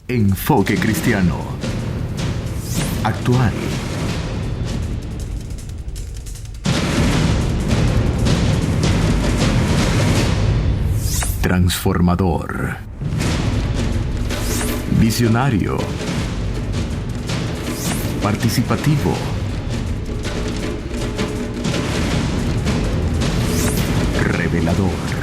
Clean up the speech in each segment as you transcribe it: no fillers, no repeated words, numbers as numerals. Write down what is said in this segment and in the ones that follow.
Enfoque Cristiano. Actual. Transformador. Visionario. Participativo. Revelador.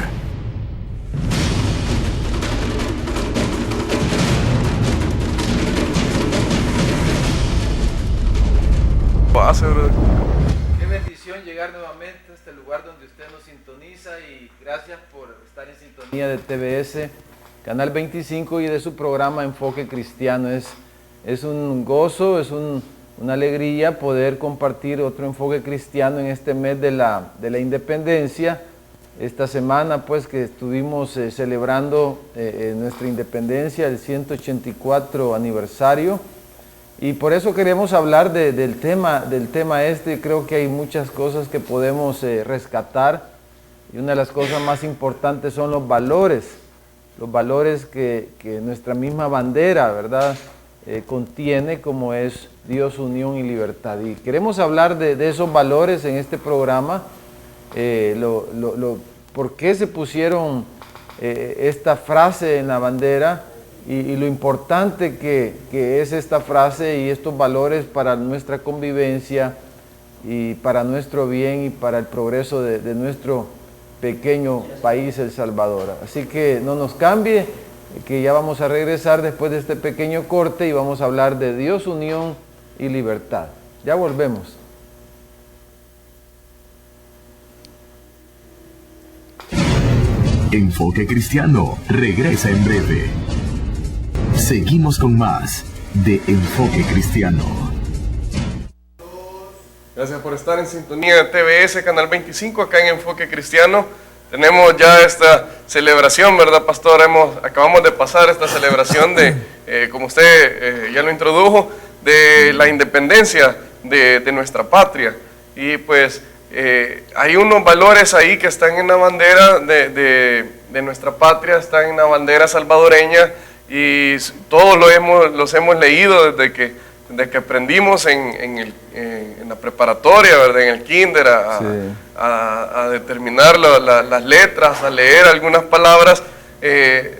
Qué bendición llegar nuevamente a este lugar donde usted nos sintoniza, y gracias por estar en sintonía de TBS, Canal 25, y de su programa Enfoque Cristiano. Es un gozo, una alegría poder compartir otro enfoque cristiano en este mes de la independencia. Esta semana pues que estuvimos celebrando nuestra independencia, el 184 aniversario. Y por eso queremos hablar del tema este. Creo que hay muchas cosas que podemos rescatar, y una de las cosas más importantes son los valores que nuestra misma bandera, ¿verdad?, contiene, como es Dios, unión y libertad. Y queremos hablar de esos valores en este programa, por qué se pusieron esta frase en la bandera, y lo importante que es esta frase y estos valores para nuestra convivencia y para nuestro bien y para el progreso de nuestro pequeño país, El Salvador. Así que no nos cambie, que ya vamos a regresar después de este pequeño corte y vamos a hablar de Dios, unión y libertad. Ya volvemos. Enfoque Cristiano regresa en breve. Seguimos con más de Enfoque Cristiano. Gracias por estar en sintonía de TBS, Canal 25, acá en Enfoque Cristiano. Tenemos ya esta celebración, ¿verdad, pastor? Acabamos de pasar esta celebración de, como usted ya lo introdujo, de la independencia de nuestra patria. Y pues hay unos valores ahí que están en la bandera de nuestra patria, están en la bandera salvadoreña, y todos los hemos leído desde que aprendimos en la preparatoria, ¿verdad?, en el kinder, a determinar las letras, a leer algunas palabras.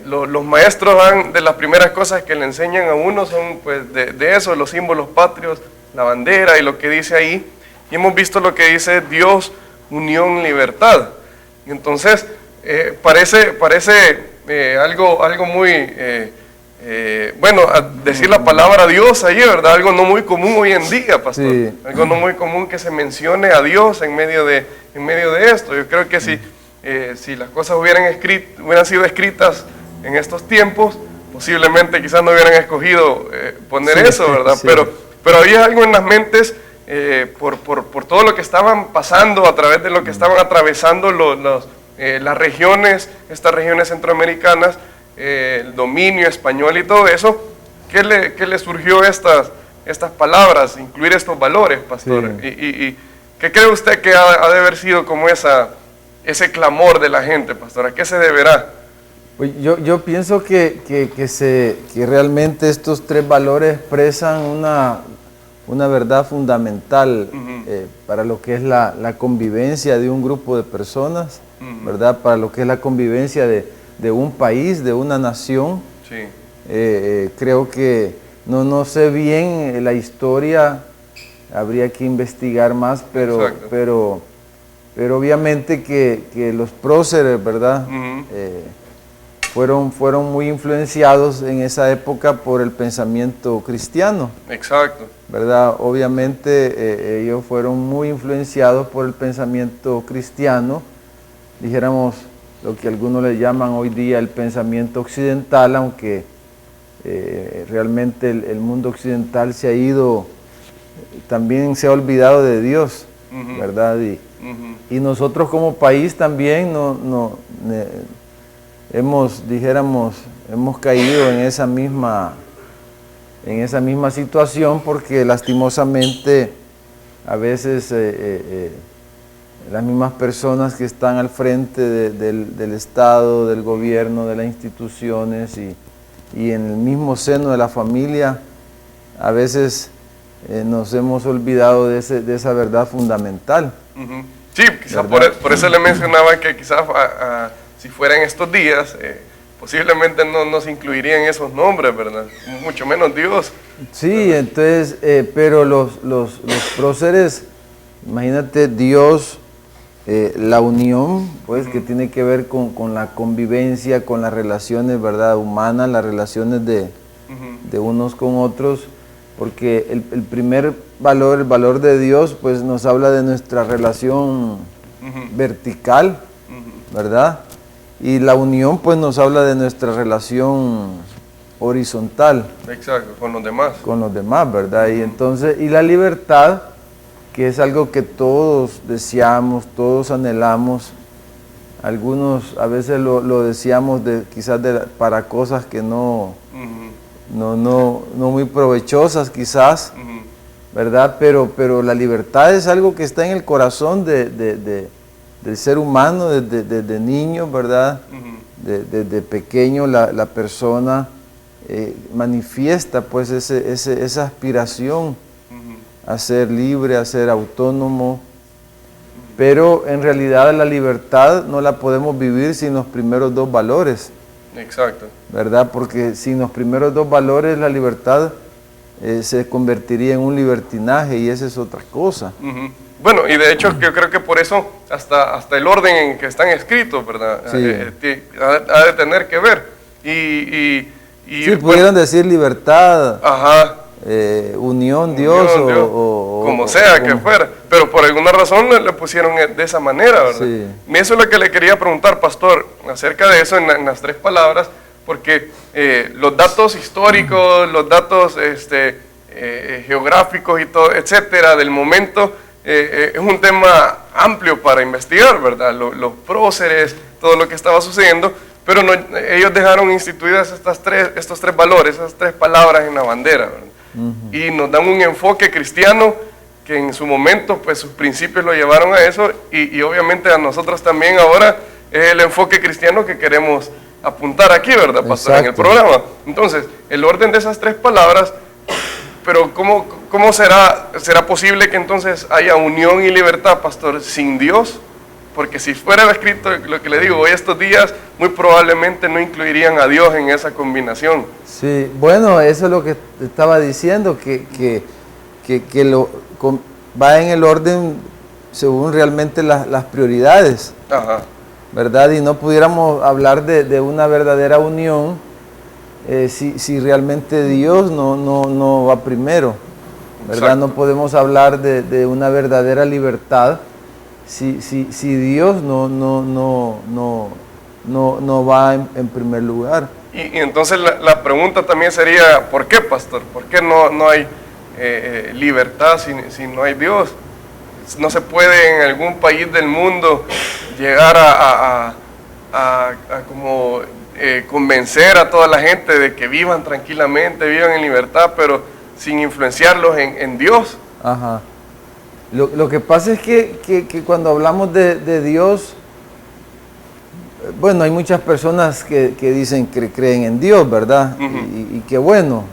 Los maestros de las primeras cosas que le enseñan a uno son pues de eso, los símbolos patrios, la bandera y lo que dice ahí. Y hemos visto lo que dice Dios, unión, libertad. Y entonces parece algo muy... bueno, decir la palabra Dios ahí, ¿verdad? Algo no muy común hoy en día, pastor. Sí. Algo no muy común que se mencione a Dios en medio de esto. Yo creo que si las cosas hubieran sido escritas en estos tiempos, posiblemente quizás no hubieran escogido poner eso, ¿verdad? Sí. Pero había algo en las mentes por todo lo que estaban pasando, a través de lo que estaban atravesando las regiones, estas regiones centroamericanas, el dominio español y todo eso. ¿Qué le surgió estas palabras, incluir estos valores, pastor? Sí. ¿Y qué cree usted que ha de haber sido como ese clamor de la gente, pastor? ¿A qué se deberá? Pues yo pienso que realmente estos tres valores expresan una verdad fundamental para lo que es la convivencia de un grupo de personas, ¿verdad? Para lo que es la convivencia de un país, de una nación. Sí. Creo que no sé bien la historia, habría que investigar más, pero obviamente que los próceres, ¿verdad? Fueron muy influenciados en esa época por el pensamiento cristiano. Exacto. ¿Verdad? Obviamente ellos fueron muy influenciados por el pensamiento cristiano, dijéramos lo que algunos le llaman hoy día el pensamiento occidental, aunque realmente el mundo occidental se ha ido, también se ha olvidado de Dios, ¿verdad? Y nosotros como país también hemos caído en esa misma situación, porque lastimosamente a veces las mismas personas que están al frente del Estado, del gobierno, de las instituciones y en el mismo seno de la familia a veces nos hemos olvidado de esa verdad fundamental. Sí, quizás por eso le mencionaba que quizás si fueran estos días, posiblemente no se incluirían esos nombres, ¿verdad? Mucho menos Dios. Sí, entonces, pero los próceres, imagínate Dios, la unión, pues, que tiene que ver con la convivencia, con las relaciones, ¿verdad?, humanas, las relaciones de unos con otros, porque el primer valor, el valor de Dios, pues nos habla de nuestra relación vertical, ¿verdad? Y la unión, pues nos habla de nuestra relación horizontal. Exacto, con los demás. Con los demás, ¿verdad? Y entonces, y la libertad, que es algo que todos deseamos, todos anhelamos, algunos a veces lo deseamos quizás para cosas que no muy provechosas quizás, ¿verdad? Pero la libertad es algo que está en el corazón del ser humano desde niño, ¿verdad? Desde pequeño la persona manifiesta pues esa aspiración a ser libre, a ser autónomo, pero en realidad la libertad no la podemos vivir sin los primeros dos valores. Exacto. ¿Verdad? Porque sin los primeros dos valores la libertad se convertiría en un libertinaje y esa es otra cosa. Bueno, y de hecho yo creo que por eso hasta el orden en que están escritos, ¿verdad? Sí. Ha de tener que ver. Y sí, pudieran decir libertad, unión, Dios, o como sea que fuera, pero por alguna razón le pusieron de esa manera, ¿verdad? Sí. Eso es lo que le quería preguntar, pastor, acerca de eso en las tres palabras, porque los datos históricos, los datos geográficos y todo, etcétera, del momento, es un tema amplio para investigar, ¿verdad? Los próceres, todo lo que estaba sucediendo, pero ellos dejaron instituidas estos tres valores, esas tres palabras en la bandera, ¿verdad? Y nos dan un enfoque cristiano que en su momento, pues sus principios lo llevaron a eso, y obviamente a nosotros también ahora es el enfoque cristiano que queremos apuntar aquí, ¿verdad, pastor? Exacto. En el programa. Entonces, el orden de esas tres palabras, pero ¿cómo será posible que entonces haya unión y libertad, pastor, sin Dios? Porque si fuera escrito lo que le digo, hoy estos días muy probablemente no incluirían a Dios en esa combinación. Sí, bueno, eso es lo que estaba diciendo, que va en el orden según realmente las prioridades, ¿verdad? Y no pudiéramos hablar de una verdadera unión si realmente Dios no va primero, ¿verdad? Exacto. No podemos hablar de una verdadera libertad si Dios no va en primer lugar. Y entonces la pregunta también sería, ¿por qué, pastor? ¿Por qué no hay libertad si no hay Dios? ¿No se puede en algún país del mundo llegar a como convencer a toda la gente de que vivan tranquilamente, vivan en libertad, pero sin influenciarlos en Dios? Ajá. Lo que pasa es que cuando hablamos de Dios, bueno, hay muchas personas que dicen que creen en Dios, ¿verdad? Y que bueno,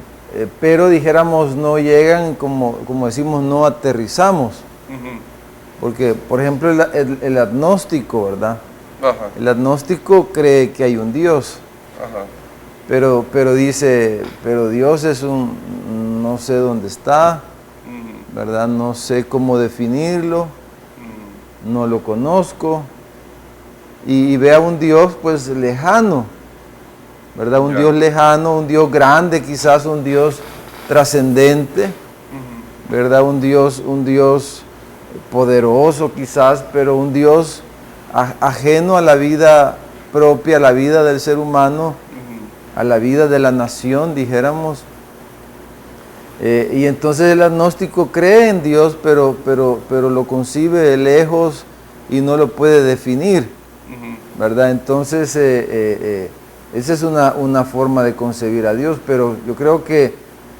pero dijéramos no llegan, como decimos, no aterrizamos. Porque, por ejemplo, el agnóstico, ¿verdad? El agnóstico cree que hay un Dios, pero dice, pero Dios es no sé dónde está, ¿verdad? No sé cómo definirlo, no lo conozco, y ve a un Dios pues lejano, ¿verdad? Un Dios lejano, un Dios grande, quizás un Dios trascendente, ¿verdad? Un Dios poderoso quizás, pero un Dios ajeno a la vida propia, a la vida del ser humano, a la vida de la nación, dijéramos. Y entonces el agnóstico cree en Dios, pero lo concibe lejos y no lo puede definir, ¿verdad? Entonces esa es una forma de concebir a Dios, pero yo creo que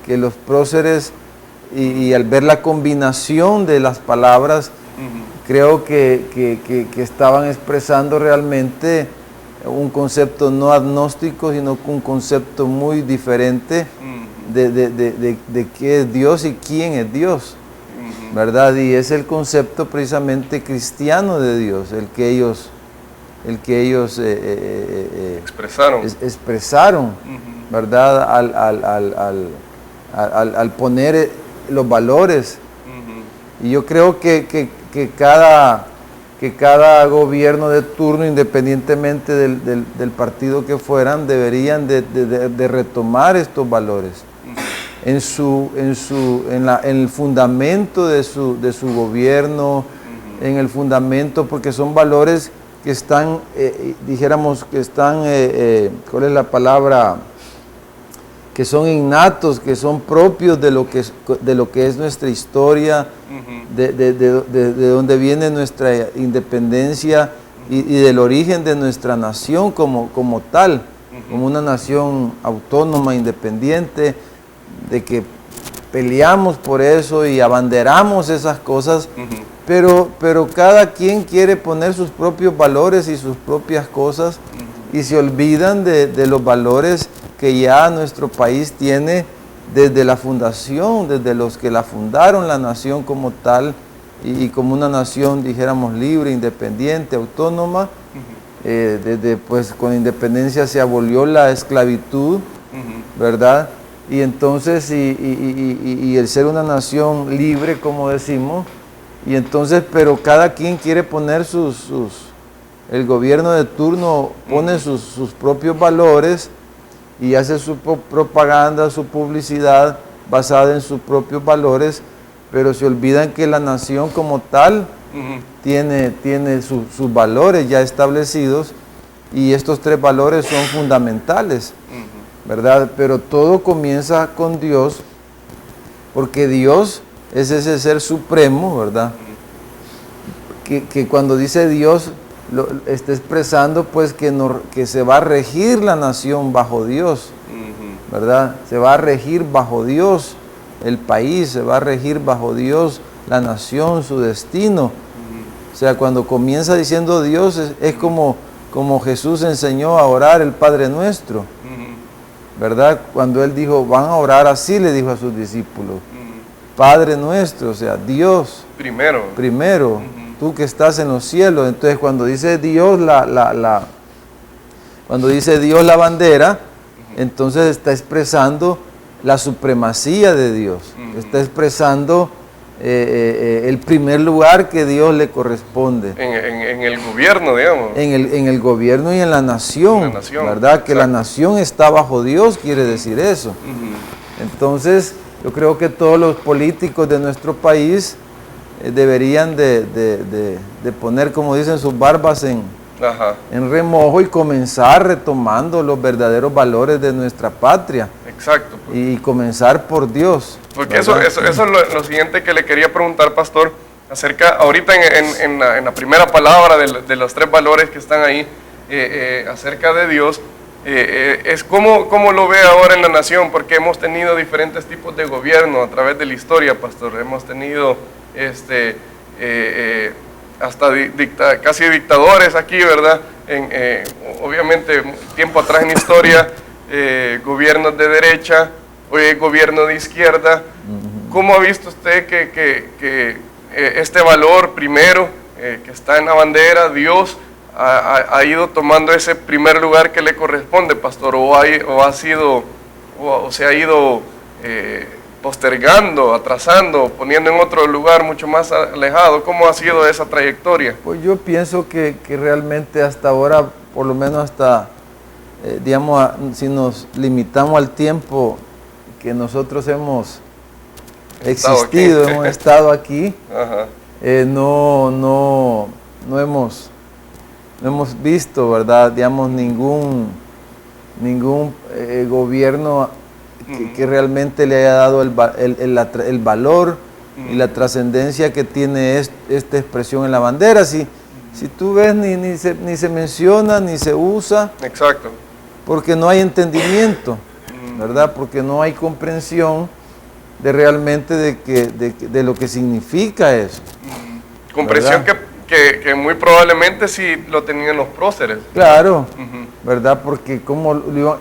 los próceres y al ver la combinación de las palabras, creo que estaban expresando realmente un concepto no agnóstico, sino un concepto muy diferente de qué es Dios y quién es Dios, ¿verdad? Y es el concepto precisamente cristiano de Dios, el que ellos expresaron, ¿verdad? Al poner los valores. Y yo creo que cada gobierno de turno, independientemente del partido que fueran, deberían de retomar estos valores en el fundamento de su gobierno, en el fundamento, porque son valores que están, dijéramos, que están, ¿cuál es la palabra? Que son innatos, que son propios de lo que es nuestra historia, de donde viene nuestra independencia y del origen de nuestra nación como tal, como una nación autónoma, independiente, de que peleamos por eso y abanderamos esas cosas, pero cada quien quiere poner sus propios valores y sus propias cosas y se olvidan de los valores que ya nuestro país tiene desde la fundación, desde los que la fundaron, la nación como tal, y como una nación, dijéramos, libre, independiente, autónoma. Desde, pues, con independencia se abolió la esclavitud, ¿verdad? Y entonces, y el ser una nación libre, como decimos, y entonces, pero cada quien quiere poner el gobierno de turno pone sus propios valores, y hace su propaganda, su publicidad basada en sus propios valores, pero se olvidan que la nación como tal tiene sus valores ya establecidos, y estos 3 valores son fundamentales, ¿verdad? Pero todo comienza con Dios, porque Dios es ese ser supremo, ¿verdad? Que cuando dice Dios, está expresando pues que se va a regir la nación bajo Dios, ¿verdad? Se va a regir bajo Dios el país, se va a regir bajo Dios la nación, su destino. O sea, cuando comienza diciendo Dios, es como Jesús enseñó a orar el Padre Nuestro, ¿verdad? Cuando Él dijo, van a orar así, le dijo a sus discípulos, Padre Nuestro, o sea, Dios primero. Tú que estás en los cielos. Entonces cuando dice Dios cuando dice Dios la bandera, entonces está expresando la supremacía de Dios, está expresando el primer lugar que Dios le corresponde. En el gobierno, digamos. En el gobierno y en la nación, ¿verdad? Exacto. Que la nación está bajo Dios, quiere decir eso. Entonces yo creo que todos los políticos de nuestro país deberían de poner, como dicen, sus barbas en remojo y comenzar retomando los verdaderos valores de nuestra patria. Exacto. Y comenzar por Dios. Porque eso es lo siguiente que le quería preguntar, pastor, acerca, ahorita en la primera palabra de los 3 valores que están ahí, acerca de Dios, es cómo lo ve ahora en la nación, porque hemos tenido diferentes tipos de gobierno a través de la historia, pastor. Hemos tenido hasta casi dictadores aquí, ¿verdad? Obviamente, tiempo atrás en la historia, gobiernos de derecha, hoy gobierno de izquierda. ¿Cómo ha visto usted que este valor primero, que está en la bandera, Dios, ha ido tomando ese primer lugar que le corresponde, pastor? ¿O se ha ido postergando, atrasando, poniendo en otro lugar mucho más alejado? ¿Cómo ha sido esa trayectoria? Pues yo pienso que realmente hasta ahora, por lo menos hasta, digamos, si nos limitamos al tiempo que nosotros hemos existido, hemos estado aquí, no hemos visto, ¿verdad? Digamos, ningún gobierno que realmente le haya dado el valor y la trascendencia que tiene esta expresión en la bandera. Si tú ves, ni se menciona, ni se usa. Exacto. Porque no hay entendimiento, ¿verdad? Porque no hay comprensión de realmente de lo que significa eso. Comprensión que muy probablemente sí lo tenían los próceres. Claro, ¿verdad? Porque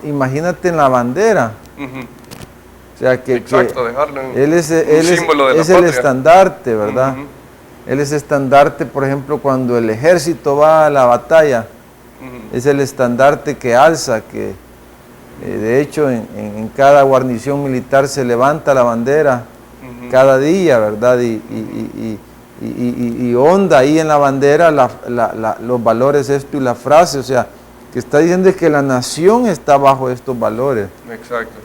imagínate en la bandera. O sea, Exacto, dejarlo en él es símbolo de la el patria. estandarte, ¿verdad? Él es estandarte, por ejemplo, cuando el ejército va a la batalla, es el estandarte que alza, que de hecho en cada guarnición militar se levanta la bandera cada día, ¿verdad? Y onda ahí en la bandera los valores, esto y la frase, o sea, que está diciendo que la nación está bajo estos valores. Exacto.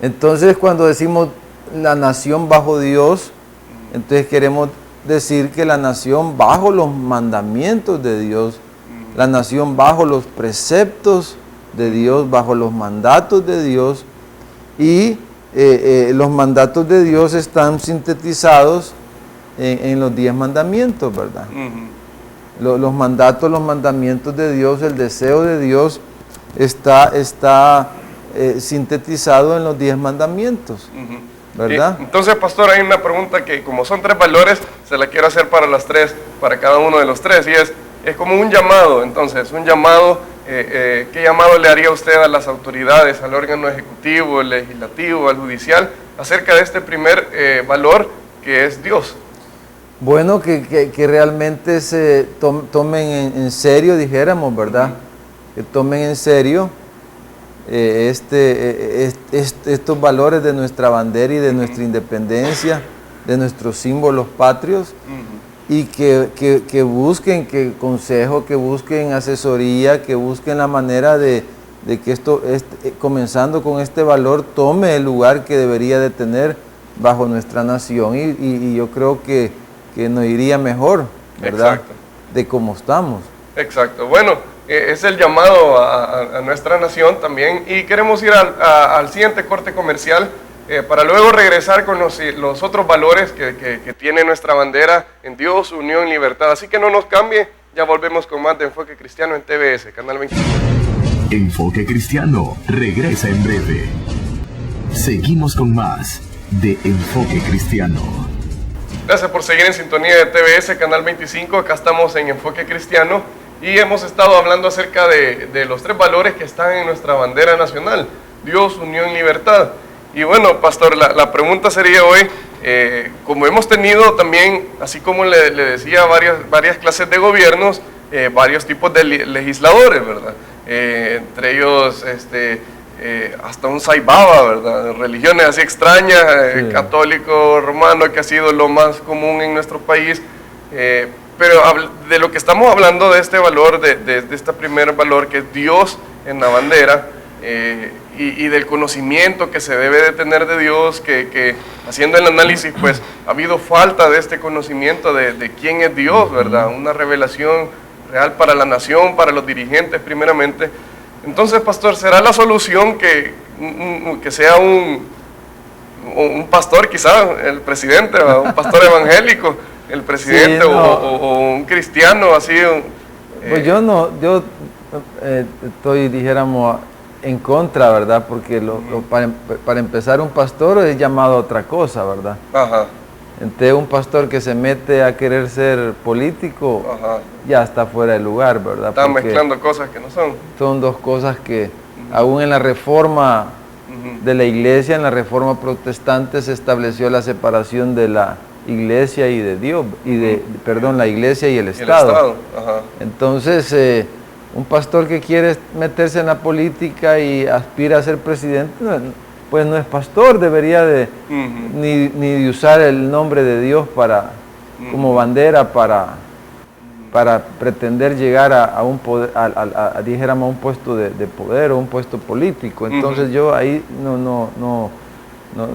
Entonces, cuando decimos la nación bajo Dios, entonces queremos decir que la nación bajo los mandamientos de Dios, la nación bajo los preceptos de Dios, bajo los mandatos de Dios, y los mandatos de Dios están sintetizados en los 10 mandamientos, ¿verdad? Los mandatos, los mandamientos de Dios, el deseo de Dios está sintetizado en los 10 mandamientos, ¿verdad? Entonces, pastor, hay una pregunta que como son 3 valores, se la quiero hacer para las 3, para cada uno de los 3, y es como un llamado. Entonces, un llamado, ¿qué llamado le haría usted a las autoridades, al órgano ejecutivo, el legislativo, al judicial, acerca de este primer valor que es Dios? Bueno, que realmente se tomen en serio, dijéramos, ¿verdad? Que tomen en serio estos valores de nuestra bandera y de nuestra independencia, de nuestros símbolos patrios, y que busquen consejo, que busquen asesoría, que busquen la manera de que esto, comenzando con este valor, tome el lugar que debería de tener bajo nuestra nación, y yo creo que nos iría mejor, ¿verdad? Exacto. De cómo estamos. Exacto. Bueno, es el llamado a nuestra nación también, y queremos ir al siguiente corte comercial para luego regresar con los otros valores que tiene nuestra bandera en Dios, unión y libertad. Así que no nos cambie, ya volvemos con más de Enfoque Cristiano en TBS, Canal 25. Enfoque Cristiano regresa en breve. Seguimos con más de Enfoque Cristiano. Gracias por seguir en sintonía de TBS, Canal 25. Acá estamos en Enfoque Cristiano y hemos estado hablando acerca de los 3 valores que están en nuestra bandera nacional: Dios, unión y libertad. Y bueno, pastor, la pregunta sería hoy, como hemos tenido también, así como le decía, varias clases de gobiernos, varios tipos de legisladores, ¿verdad? Entre ellos hasta un Saibaba, ¿verdad? Religiones así extrañas, sí. Católico, romano, que ha sido lo más común en nuestro país. Pero de lo que estamos hablando, de este valor, de este primer valor que es Dios en la bandera, y del conocimiento que se debe de tener de Dios, que haciendo el análisis, pues ha habido falta de este conocimiento de quién es Dios, ¿verdad? Una revelación real para la nación, para los dirigentes primeramente. Entonces, pastor, ¿será la solución que sea un pastor, quizá, el presidente, un pastor evangélico, el presidente, sí, no, o un cristiano así? Pues yo estoy, dijéramos, en contra, ¿verdad? Porque para empezar, un pastor es llamado a otra cosa, ¿verdad? Ajá. Entonces, un pastor que se mete a querer ser político, ajá, ya está fuera de lugar, ¿verdad? Está mezclando cosas que no son. Son dos cosas que, aún en la reforma de la iglesia, en la reforma protestante, se estableció la separación de la iglesia y de Dios, la iglesia y el Estado. Ajá. Entonces, un pastor que quiere meterse en la política y aspira a ser presidente, pues no es pastor, debería de ni de usar el nombre de Dios como bandera para pretender llegar a un poder, dijéramos, a un puesto de poder o un puesto político. Entonces yo ahí no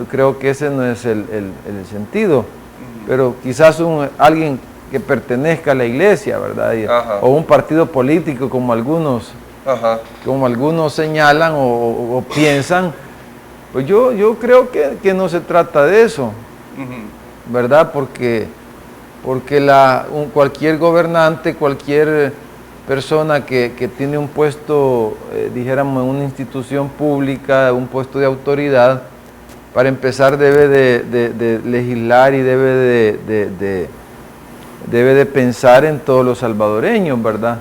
creo que ese no es el sentido. Pero quizás alguien que pertenezca a la iglesia, ¿verdad? O un partido político, como algunos señalan o piensan. Pues yo creo que no se trata de eso, ¿verdad? Porque cualquier gobernante, cualquier persona que tiene un puesto, dijéramos, en una institución pública, un puesto de autoridad, para empezar debe de legislar y debe de debe de pensar en todos los salvadoreños, ¿verdad?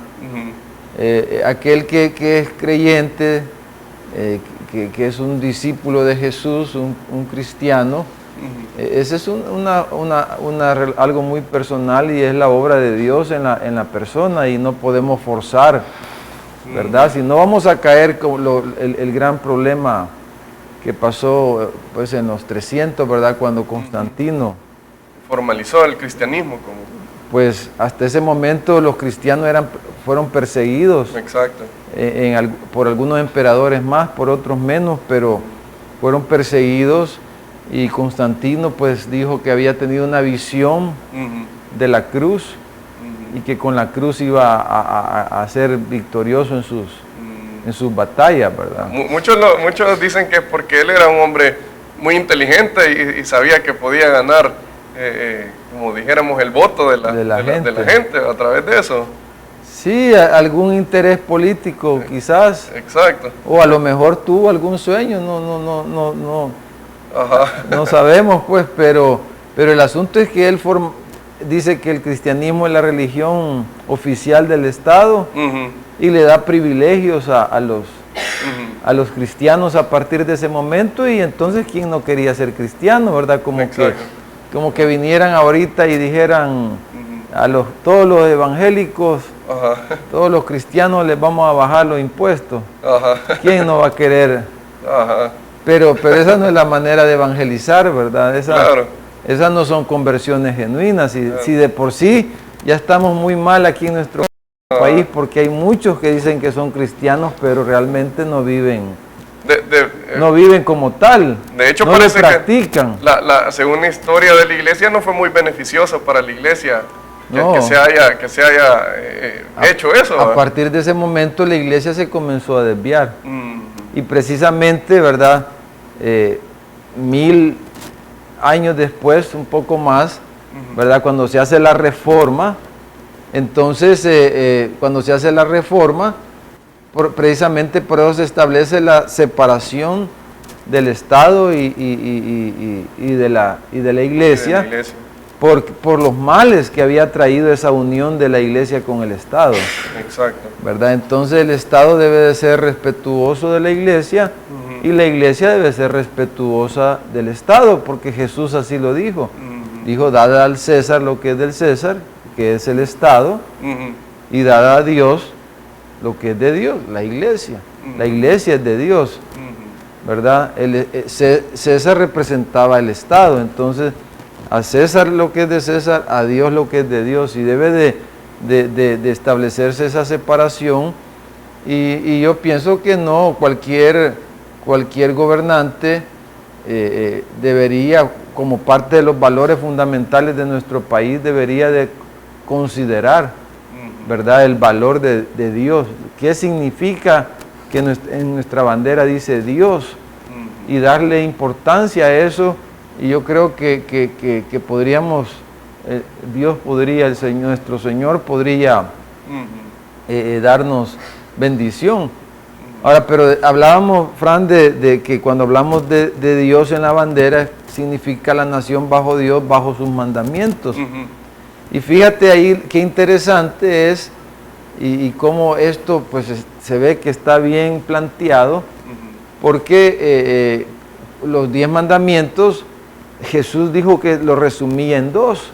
Aquel que es creyente, que es un discípulo de Jesús, un cristiano, ese es algo muy personal y es la obra de Dios en la persona y no podemos forzar, ¿verdad? Si no vamos a caer con el gran problema que pasó pues en los 300, ¿verdad? Cuando Constantino formalizó el cristianismo como... Pues hasta ese momento los cristianos fueron perseguidos. Exacto. Por algunos emperadores más, por otros menos, pero fueron perseguidos y Constantino pues dijo que había tenido una visión de la cruz y que con la cruz iba a ser victorioso en sus batallas, ¿verdad? Muchos dicen que es porque él era un hombre muy inteligente y sabía que podía ganar, como dijéramos, el voto de la gente a través de eso. Sí, algún interés político quizás. Exacto. O a lo mejor tuvo algún sueño, no sabemos pues, pero el asunto es que él dice que el cristianismo es la religión oficial del Estado y le da privilegios a los cristianos a partir de ese momento, y entonces ¿quién no quería ser cristiano, verdad? Como que vinieran ahorita y dijeran todos los evangélicos, todos los cristianos les vamos a bajar los impuestos. ¿Quién no va a querer? Pero esa no es la manera de evangelizar, ¿verdad? Esas no son conversiones genuinas. Si de por sí ya estamos muy mal aquí en nuestro país, porque hay muchos que dicen que son cristianos, pero realmente no viven. No viven como tal. De hecho, no parece lo practican. Que según la historia de la iglesia no fue muy beneficioso para la iglesia que se haya hecho eso. A partir de ese momento la iglesia se comenzó a desviar. Y precisamente, ¿verdad? 1000 años después, un poco más, ¿verdad? Cuando se hace la reforma, entonces cuando se hace la reforma, precisamente por eso se establece la separación del Estado y de la iglesia, por los males que había traído esa unión de la iglesia con el Estado. Exacto. ¿Verdad? Entonces el Estado debe de ser respetuoso de la iglesia y la iglesia debe ser respetuosa del Estado, porque Jesús así lo dijo. Dijo, dad al César lo que es del César, que es el Estado, y dad a Dios lo que es de Dios, la iglesia. La iglesia es de Dios, ¿verdad? César representaba el Estado, entonces a César lo que es de César, a Dios lo que es de Dios, y debe de establecerse esa separación, y yo pienso que no, cualquier gobernante debería, como parte de los valores fundamentales de nuestro país, debería de considerar, ¿verdad?, el valor de Dios. ¿Qué significa que en nuestra bandera dice Dios? Y darle importancia a eso. Y yo creo que podríamos, Dios podría, nuestro Señor podría darnos bendición. Ahora, pero hablábamos, Fran, de que cuando hablamos de Dios en la bandera, significa la nación bajo Dios, bajo sus mandamientos. Y fíjate ahí qué interesante es y cómo esto pues se ve que está bien planteado, porque los 10 mandamientos, Jesús dijo que lo resumía en 2.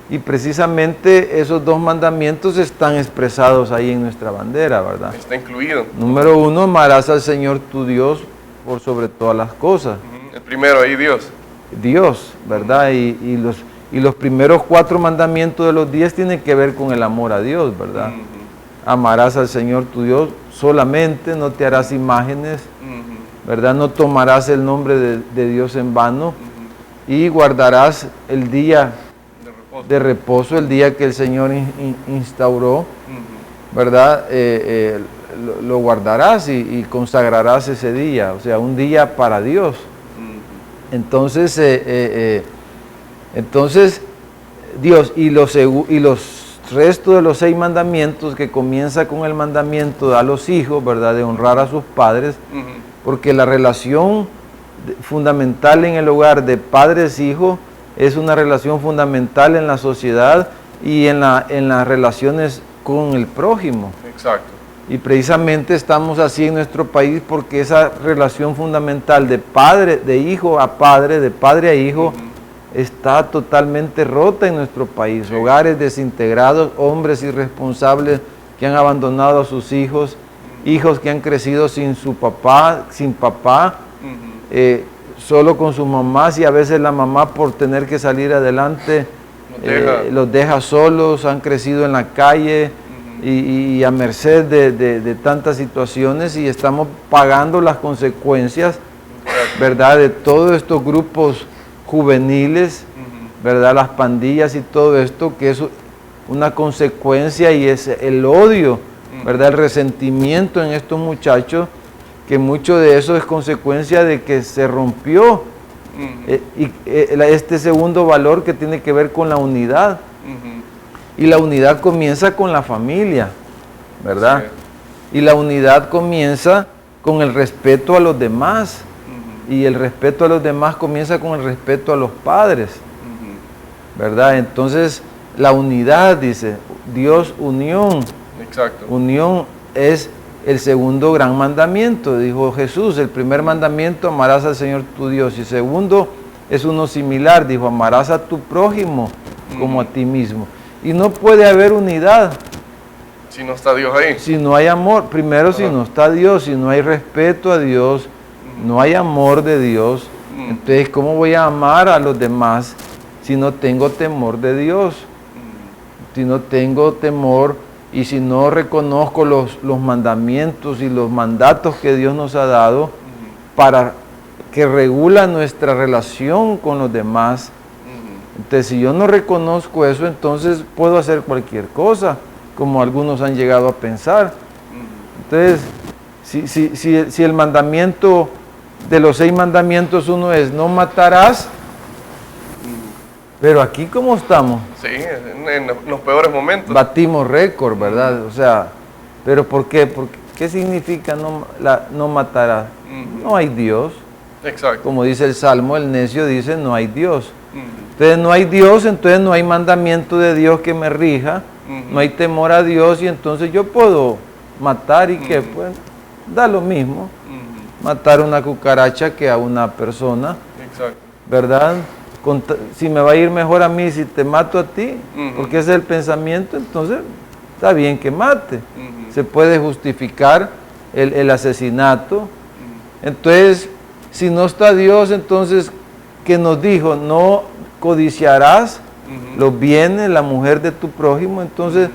Y precisamente esos 2 mandamientos están expresados ahí en nuestra bandera, ¿verdad? Está incluido. Número 1, amarás al Señor tu Dios por sobre todas las cosas. El primero ahí, Dios. Dios, ¿verdad? Y los primeros 4 mandamientos de los 10 tienen que ver con el amor a Dios, ¿verdad? Amarás al Señor tu Dios solamente, no te harás imágenes, ¿verdad? No tomarás el nombre de Dios en vano, y guardarás el día de reposo, el día que el Señor instauró, ¿verdad? Lo guardarás y consagrarás ese día, o sea, un día para Dios. Entonces, Dios y los restos de los 6 mandamientos, que comienza con el mandamiento a los hijos, ¿verdad?, de honrar a sus padres, porque la relación fundamental en el hogar de padres-hijos es una relación fundamental en la sociedad y en las relaciones con el prójimo. Exacto. Y precisamente estamos así en nuestro país porque esa relación fundamental de padre, de hijo a padre, de padre a hijo, está totalmente rota en nuestro país. Hogares desintegrados, hombres irresponsables que han abandonado a sus hijos, hijos que han crecido sin su papá, sin papá, solo con sus mamás, y a veces la mamá por tener que salir adelante los deja solos, han crecido en la calle y a merced de tantas situaciones, y estamos pagando las consecuencias, ¿verdad?, de todos estos grupos juveniles, ¿verdad?, las pandillas y todo esto, que es una consecuencia, y es el odio, ¿verdad?, el resentimiento en estos muchachos, que mucho de eso es consecuencia de que se rompió este segundo valor que tiene que ver con la unidad. Y la unidad comienza con la familia, ¿verdad? Sí. Y la unidad comienza con el respeto a los demás. Y el respeto a los demás comienza con el respeto a los padres, ¿verdad? Entonces, la unidad, dice, Dios, unión. Exacto. Unión es el segundo gran mandamiento, dijo Jesús. El primer mandamiento, amarás al Señor tu Dios. Y el segundo es uno similar, dijo, amarás a tu prójimo como a ti mismo. Y no puede haber unidad si no está Dios ahí. Si no hay amor, primero si no está Dios, si no hay respeto a Dios, no hay amor de Dios. Entonces, ¿cómo voy a amar a los demás si no tengo temor de Dios? Si no tengo temor y si no reconozco los mandamientos y los mandatos que Dios nos ha dado para que regula nuestra relación con los demás. Entonces, si yo no reconozco eso, entonces puedo hacer cualquier cosa, como algunos han llegado a pensar. Entonces, si el mandamiento de los 6 mandamientos, uno es no matarás, pero aquí ¿cómo estamos? Sí, en los peores momentos. Batimos récord, ¿verdad? O sea, ¿pero por qué? ¿Qué significa no matarás? No hay Dios. Exacto. Como dice el Salmo, el necio dice no hay Dios. Entonces no hay Dios, entonces no hay mandamiento de Dios que me rija, no hay temor a Dios, y entonces yo puedo matar y que pues da lo mismo matar una cucaracha que a una persona. Exacto. ¿Verdad? Si me va a ir mejor a mí si te mato a ti, porque ese es el pensamiento, entonces está bien que mate. Se puede justificar el asesinato. Entonces, si no está Dios, entonces, que nos dijo, no codiciarás los bienes, la mujer de tu prójimo, entonces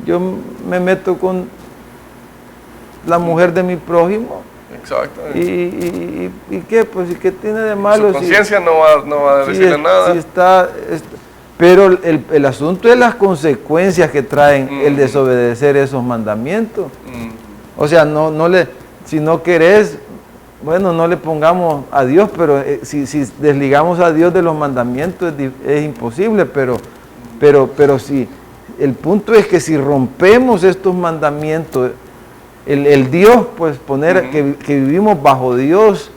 yo me meto con la mujer de mi prójimo. Exacto. ¿Y qué? Pues, ¿y qué tiene de malo? Su conciencia no va a decirle nada. Pero el asunto es las consecuencias que traen el desobedecer esos mandamientos. O sea, si no querés, bueno, no le pongamos a Dios, pero si desligamos a Dios de los mandamientos es imposible, pero si el punto es que si rompemos estos mandamientos, el Dios, pues poner que vivimos bajo Dios,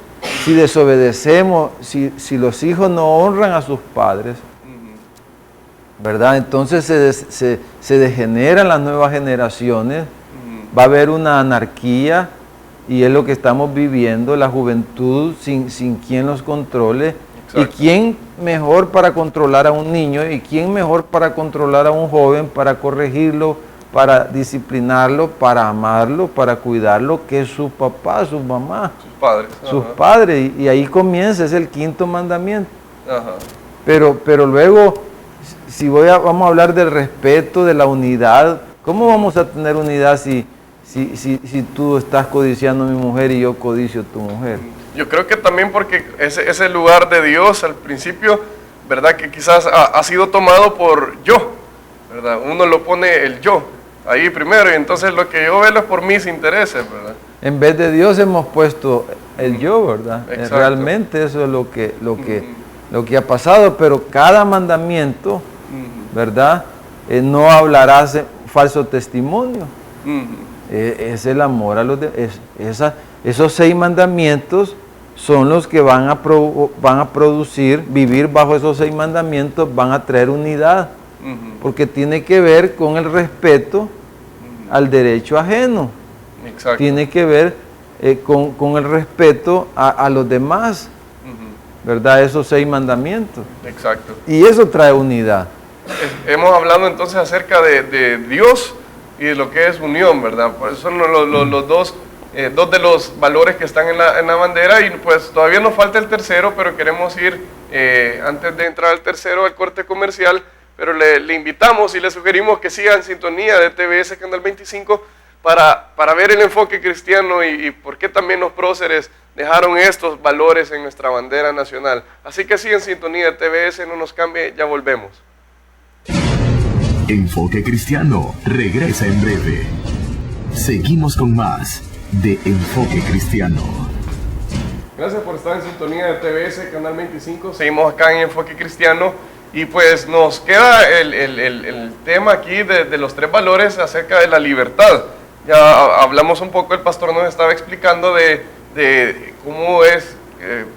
si desobedecemos, si los hijos no honran a sus padres, ¿verdad? Entonces se degeneran las nuevas generaciones, va a haber una anarquía, y es lo que estamos viviendo, la juventud sin quien los controle. Exacto. ¿Y quién mejor para controlar a un niño? ¿Y quién mejor para controlar a un joven, para corregirlo, para disciplinarlo, para amarlo, para cuidarlo, que es su papá, su mamá? Sus padres. Sus padres, y ahí comienza, es el 5.º mandamiento. Ajá. Pero luego, si vamos a hablar del respeto, de la unidad, ¿cómo vamos a tener unidad si tú estás codiciando a mi mujer y yo codicio a tu mujer? Yo creo que también porque ese lugar de Dios al principio, ¿verdad? Que quizás ha sido tomado por yo, ¿verdad? Uno lo pone el yo ahí primero, y entonces lo que yo velo es por mis intereses, ¿verdad? En vez de Dios hemos puesto el yo, ¿verdad? Exacto. Realmente eso es lo que ha pasado, pero cada mandamiento, ¿verdad? No hablarás falso testimonio. Es el amor a los demás. Esos 6 mandamientos son los que van a producir, vivir bajo esos 6 mandamientos, van a traer unidad, porque tiene que ver con el respeto al derecho ajeno. Exacto. Tiene que ver con el respeto a los demás, ¿verdad? Esos 6 mandamientos. Exacto. Y eso trae unidad. Hemos hablado entonces acerca de Dios y de lo que es unión, ¿verdad? Por eso son los dos de los valores que están en la bandera, y pues todavía nos falta el tercero, pero queremos ir, antes de entrar al tercero, al corte comercial, pero le invitamos y le sugerimos que sigan en sintonía de TBS Canal 25 para ver el enfoque cristiano y por qué también los próceres dejaron estos valores en nuestra bandera nacional. Así que sigan en sintonía de TBS, no nos cambie, ya volvemos. Enfoque Cristiano regresa en breve. Seguimos con más de Enfoque Cristiano. Gracias por estar en sintonía de TBS Canal 25. Seguimos acá en Enfoque Cristiano y pues nos queda el tema aquí de los 3 valores acerca de la libertad. Ya hablamos un poco, el pastor nos estaba explicando de cómo es,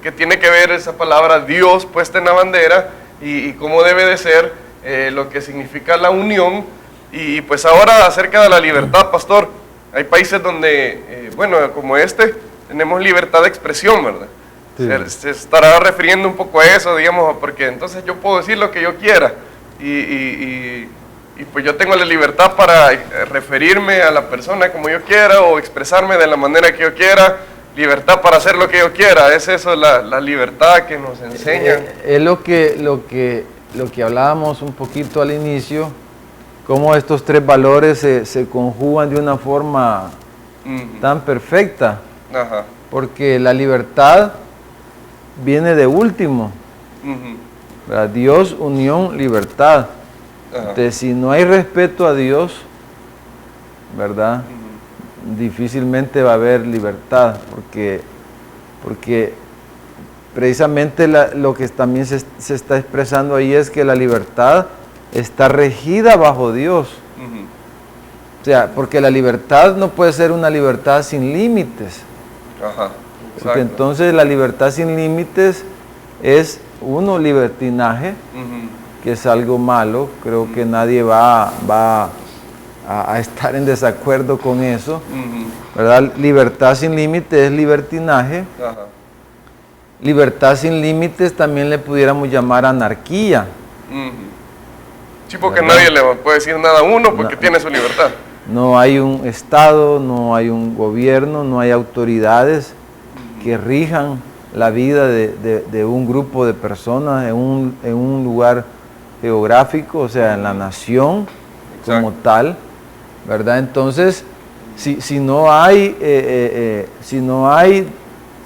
que tiene que ver esa palabra Dios puesta en la bandera y cómo debe de ser lo que significa la unión. Y pues ahora acerca de la libertad, pastor, hay países donde, bueno, como tenemos libertad de expresión, ¿verdad? Sí. Se estará refiriendo un poco a eso, digamos, porque entonces yo puedo decir lo que yo quiera y pues yo tengo la libertad para referirme a la persona como yo quiera o expresarme de la manera que yo quiera, libertad para hacer lo que yo quiera. Es eso la libertad que nos enseñan. Es lo que hablábamos un poquito al inicio, cómo estos 3 valores se conjugan de una forma tan perfecta. Ajá. Porque la libertad viene de último. ¿Verdad? Dios, unión, libertad. Entonces, si no hay respeto a Dios, ¿verdad? Difícilmente va a haber libertad, porque precisamente lo que también se está expresando ahí es que la libertad está regida bajo Dios. O sea, porque la libertad no puede ser una libertad sin límites. Ajá, porque entonces la libertad sin límites es libertinaje, que es algo malo. Creo que nadie va a estar en desacuerdo con eso, ¿verdad? Libertad sin límites es libertinaje. Ajá. Libertad sin límites también le pudiéramos llamar anarquía. Sí, porque ¿verdad? nadie le puede decir nada a uno porque tiene su libertad. No hay un Estado, no hay un gobierno, no hay autoridades que rijan la vida de un grupo de personas en un lugar geográfico, o sea, en la nación. Exacto. Como tal, ¿verdad? Entonces, si no hay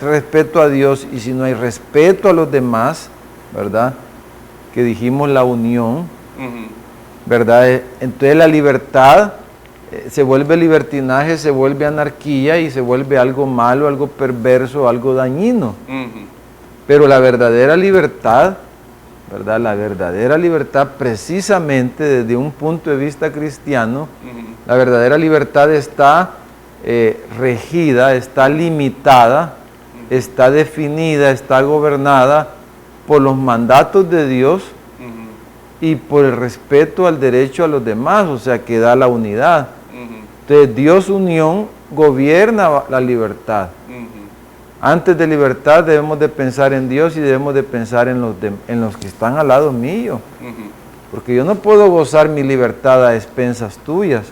respeto a Dios y si no hay respeto a los demás, ¿verdad? Que dijimos la unión, ¿verdad? Entonces la libertad se vuelve libertinaje, se vuelve anarquía y se vuelve algo malo, algo perverso, algo dañino. Pero la verdadera libertad, ¿verdad? La verdadera libertad, precisamente desde un punto de vista cristiano, la verdadera libertad está regida, está limitada, está definida, está gobernada por los mandatos de Dios y por el respeto al derecho a los demás, o sea, que da la unidad. Entonces, Dios unión gobierna la libertad. Antes de libertad debemos de pensar en Dios y debemos de pensar en los que están al lado mío. Porque yo no puedo gozar mi libertad a expensas tuyas.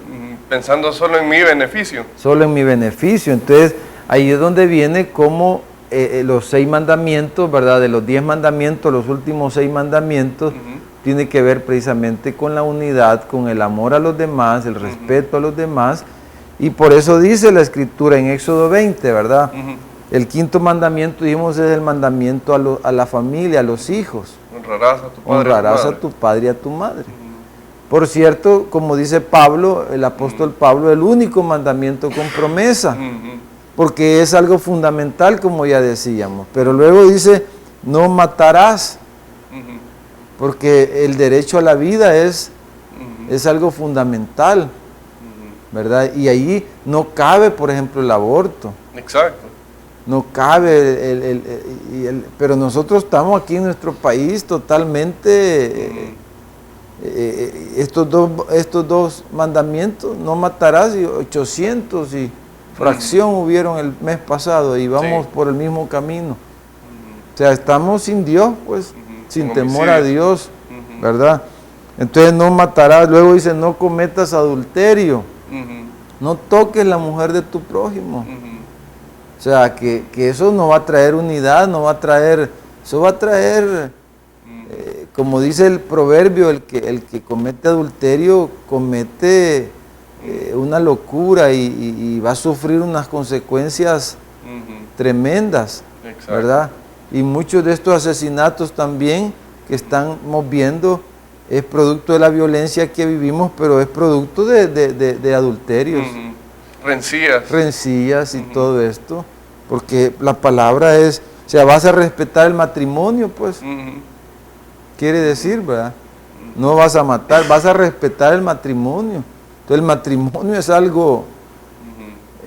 Pensando solo en mi beneficio. Solo en mi beneficio. Entonces, ahí es donde viene como los 6 mandamientos, ¿verdad? De los 10 mandamientos, los últimos 6 mandamientos, tiene que ver precisamente con la unidad, con el amor a los demás, el respeto a los demás. Y por eso dice la Escritura en Éxodo 20, ¿verdad? El 5.º mandamiento, dijimos, es el mandamiento a la familia, a los hijos. Honrarás a tu padre y a tu madre. Por cierto, como dice Pablo, el apóstol Pablo, el único mandamiento con promesa, porque es algo fundamental, como ya decíamos. Pero luego dice, no matarás, porque el derecho a la vida es algo fundamental, ¿verdad? Y ahí no cabe, por ejemplo, el aborto. Exacto. no cabe, pero nosotros estamos aquí en nuestro país totalmente, estos dos mandamientos, no matarás, y 800 y fracción hubieron el mes pasado y vamos por el mismo camino. O sea, estamos sin Dios, pues, sin temor a Dios, ¿verdad? Entonces no matarás, luego dice no cometas adulterio, no toques la mujer de tu prójimo. O sea, que eso no va a traer unidad, no va a traer, eso va a traer, como dice el proverbio, el que comete adulterio comete una locura y va a sufrir unas consecuencias tremendas, ¿verdad? Y muchos de estos asesinatos también que estamos viendo es producto de la violencia que vivimos, pero es producto de adulterios. Rencillas y todo esto, porque la palabra es, o sea, vas a respetar el matrimonio, pues, quiere decir, ¿verdad? No vas a matar, vas a respetar el matrimonio. Entonces el matrimonio es algo,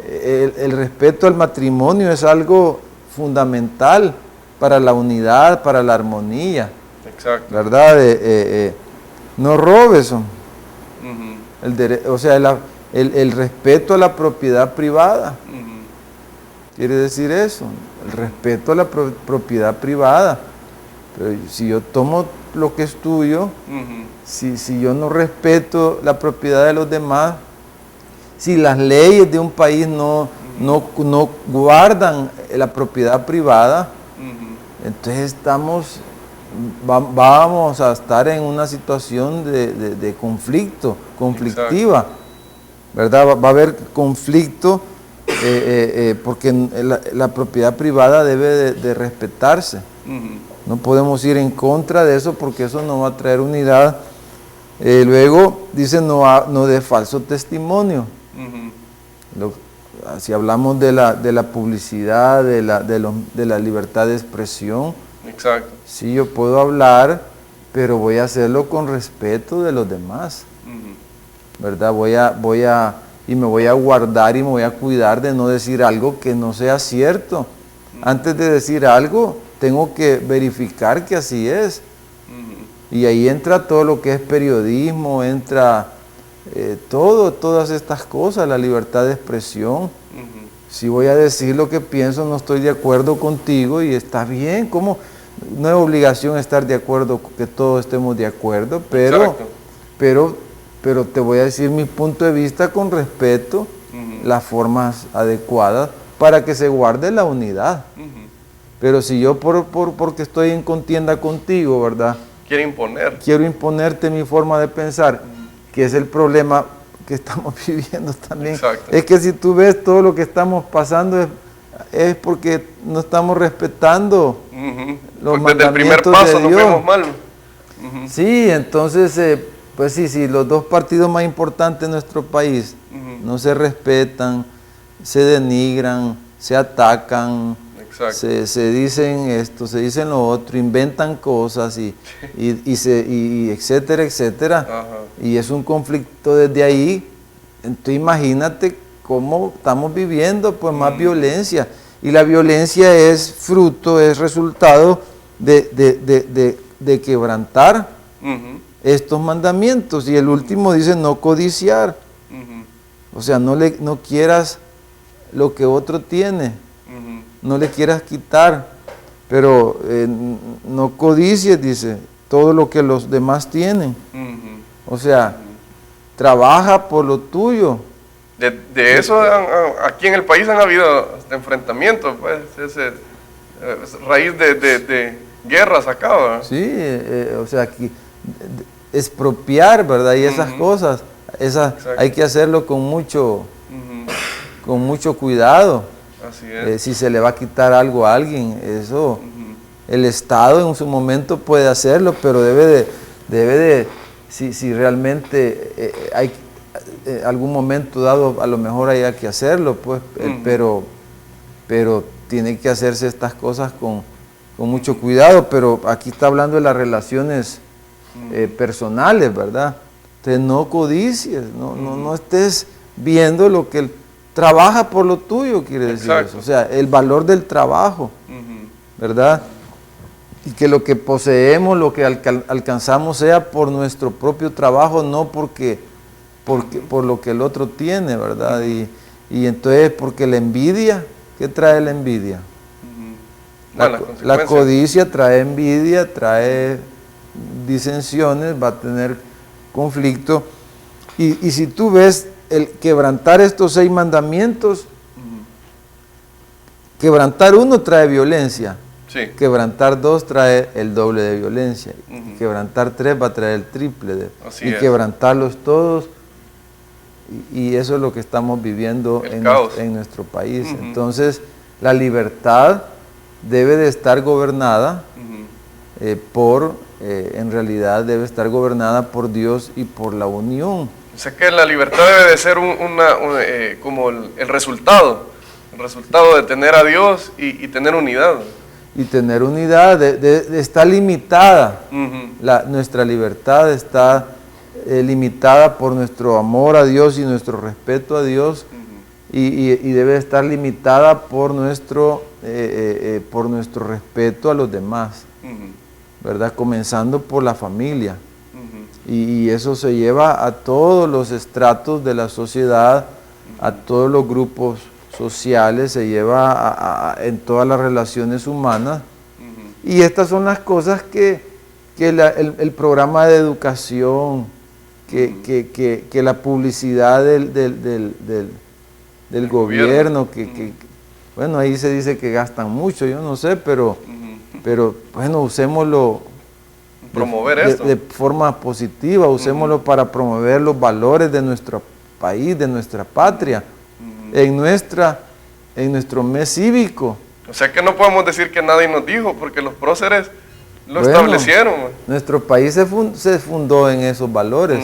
el respeto al matrimonio es algo fundamental para la unidad, para la armonía. Exacto. ¿Verdad? No robes, o sea, el respeto a la propiedad privada. Quiere decir eso, el respeto a la propiedad privada. Pero si yo tomo lo que es tuyo, si yo no respeto la propiedad de los demás, si las leyes de un país no guardan la propiedad privada, entonces vamos a estar en una situación de conflictiva, ¿verdad? Va a haber conflicto porque la propiedad privada debe de respetarse. No podemos ir en contra de eso porque eso no va a traer unidad. Luego dice no de falso testimonio. Si hablamos de la publicidad, de la libertad de expresión, exacto. Sí, yo puedo hablar, pero voy a hacerlo con respeto de los demás, ¿verdad? Y me voy a guardar y me voy a cuidar de no decir algo que no sea cierto. Antes de decir algo, tengo que verificar que así es. Y ahí entra todo lo que es periodismo, entra todas estas cosas, la libertad de expresión. Si voy a decir lo que pienso, no estoy de acuerdo contigo y está bien, ¿cómo? No es obligación estar de acuerdo, que todos estemos de acuerdo, pero te voy a decir mi punto de vista con respeto, las formas adecuadas para que se guarde la unidad. Pero si yo porque estoy en contienda contigo, ¿verdad? Quiero imponerte mi forma de pensar, que es el problema que estamos viviendo también. Exacto. Es que si tú ves todo lo que estamos pasando es porque no estamos respetando los mandamientos desde el primer paso de Dios. Nos vemos mal. Sí, entonces, pues sí, los dos partidos más importantes de nuestro país no se respetan, se denigran, se atacan, se dicen esto, se dicen lo otro, inventan cosas y etcétera, etcétera. Ajá. Y es un conflicto desde ahí. Entonces imagínate cómo estamos viviendo, pues más violencia. Y la violencia es resultado de quebrantar estos mandamientos. Y el último dice no codiciar. O sea, no quieras lo que otro tiene. No le quieras quitar. Pero no codicies, dice, todo lo que los demás tienen. O sea, trabaja por lo tuyo. De eso aquí en el país han habido enfrentamientos, pues, es raíz de guerras acá, ¿verdad? Sí, o sea, aquí, expropiar, ¿verdad? Y esas cosas, hay que hacerlo con mucho cuidado. Así es. Si se le va a quitar algo a alguien, eso, el Estado en su momento puede hacerlo, pero debe de si realmente hay algún momento dado, a lo mejor haya que hacerlo, pues, pero tiene que hacerse estas cosas con mucho cuidado. Pero aquí está hablando de las relaciones personales, ¿verdad? Entonces no codicies, no estés viendo lo que trabaja por lo tuyo, quiere decir eso. O sea, el valor del trabajo, ¿verdad? Y que lo que poseemos, lo que alcanzamos sea por nuestro propio trabajo, no por lo que el otro tiene, ¿verdad? Y entonces, porque la envidia, ¿qué trae la envidia? La codicia trae envidia, trae disensiones, va a tener conflicto. Y si tú ves el quebrantar estos 6 mandamientos, quebrantar 1 trae violencia. Sí. Quebrantar 2 trae el doble de violencia. Quebrantar 3 va a traer el triple. Quebrantarlos todos. Y eso es lo que estamos viviendo en nuestro país. Entonces, la libertad debe de estar gobernada en realidad debe estar gobernada por Dios y por la unión. O sea que la libertad debe de ser como el resultado de tener a Dios y tener unidad. Y tener unidad, está limitada. Nuestra libertad está limitada por nuestro amor a Dios y nuestro respeto a Dios, y debe estar limitada por nuestro respeto a los demás, ¿verdad? Comenzando por la familia. Y eso se lleva a todos los estratos de la sociedad, a todos los grupos sociales, se lleva en todas las relaciones humanas. Y estas son las cosas que el programa de educación, que la publicidad del gobierno, bueno, ahí se dice que gastan mucho, yo no sé, pero bueno, usémoslo de forma positiva, usémoslo para promover los valores de nuestro país, de nuestra patria, en nuestro mes cívico. O sea que no podemos decir que nadie nos dijo, porque los próceres lo establecieron. Nuestro país se fundó en esos valores.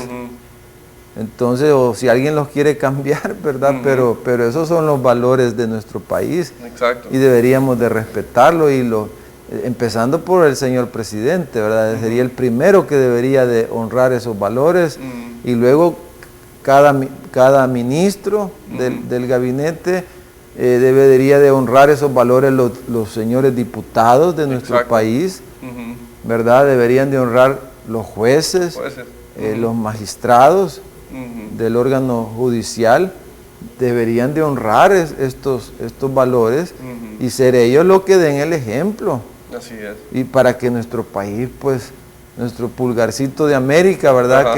Entonces, o si alguien los quiere cambiar, ¿verdad? Pero esos son los valores de nuestro país. Exacto. Y deberíamos de respetarlo, empezando por el señor presidente, ¿verdad? Sería el primero que debería de honrar esos valores, y luego cada ministro del gabinete debería de honrar esos valores, los señores diputados de nuestro país, ¿verdad? Deberían de honrar los jueces, los magistrados del órgano judicial, deberían de honrar estos valores y ser ellos los que den el ejemplo. Así es. Y para que nuestro país, pues, nuestro pulgarcito de América, ¿verdad?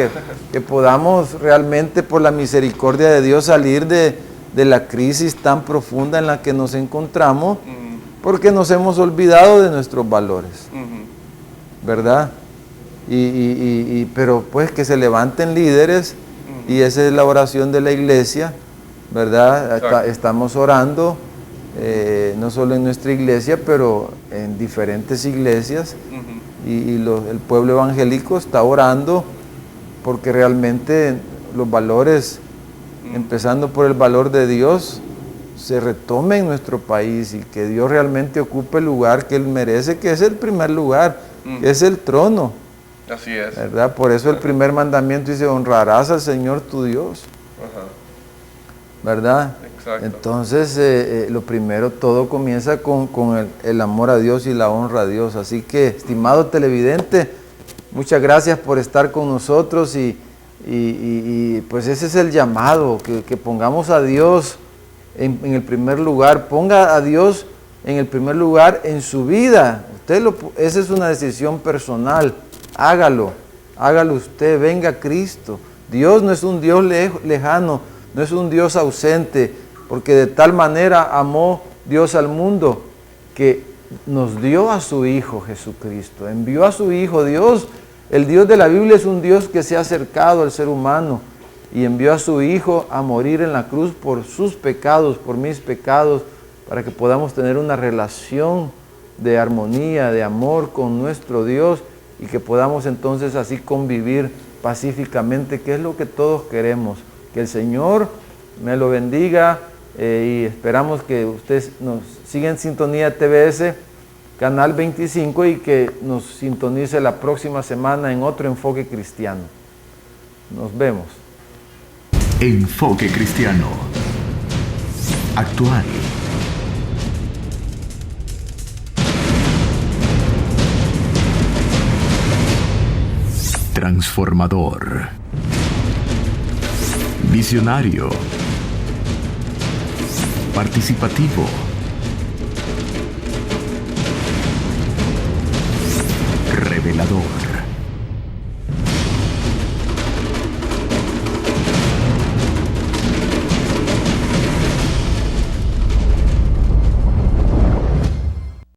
Que podamos realmente, por la misericordia de Dios, salir de la crisis tan profunda en la que nos encontramos, porque nos hemos olvidado de nuestros valores, ¿verdad? Pero pues que se levanten líderes, y esa es la oración de la iglesia, ¿verdad? Estamos orando, no solo en nuestra iglesia, pero en diferentes iglesias, y el pueblo evangélico está orando porque realmente los valores, empezando por el valor de Dios, se retome en nuestro país, y que Dios realmente ocupe el lugar que Él merece, que es el primer lugar, que es el trono. Así es. ¿Verdad? Por eso el primer mandamiento dice: honrarás al Señor tu Dios. ¿Verdad? Exacto. Entonces, lo primero, todo comienza con el amor a Dios y la honra a Dios. Así que, estimado televidente, muchas gracias por estar con nosotros, y pues ese es el llamado, que pongamos a Dios en el primer lugar. Ponga a Dios en el primer lugar en su vida. Esa es una decisión personal. Hágalo usted, venga Cristo. Dios no es un Dios lejano, no es un Dios ausente, porque de tal manera amó Dios al mundo que nos dio a su Hijo Jesucristo, envió a su Hijo. Dios, el Dios de la Biblia, es un Dios que se ha acercado al ser humano y envió a su Hijo a morir en la cruz por sus pecados, por mis pecados, para que podamos tener una relación de armonía, de amor con nuestro Dios, y que podamos entonces así convivir pacíficamente, que es lo que todos queremos. Que el Señor me lo bendiga, y esperamos que usted nos siga en sintonía de TBS, Canal 25, y que nos sintonice la próxima semana en otro Enfoque Cristiano. Nos vemos. Enfoque Cristiano. Actual. Transformador. Visionario. Participativo. Revelador.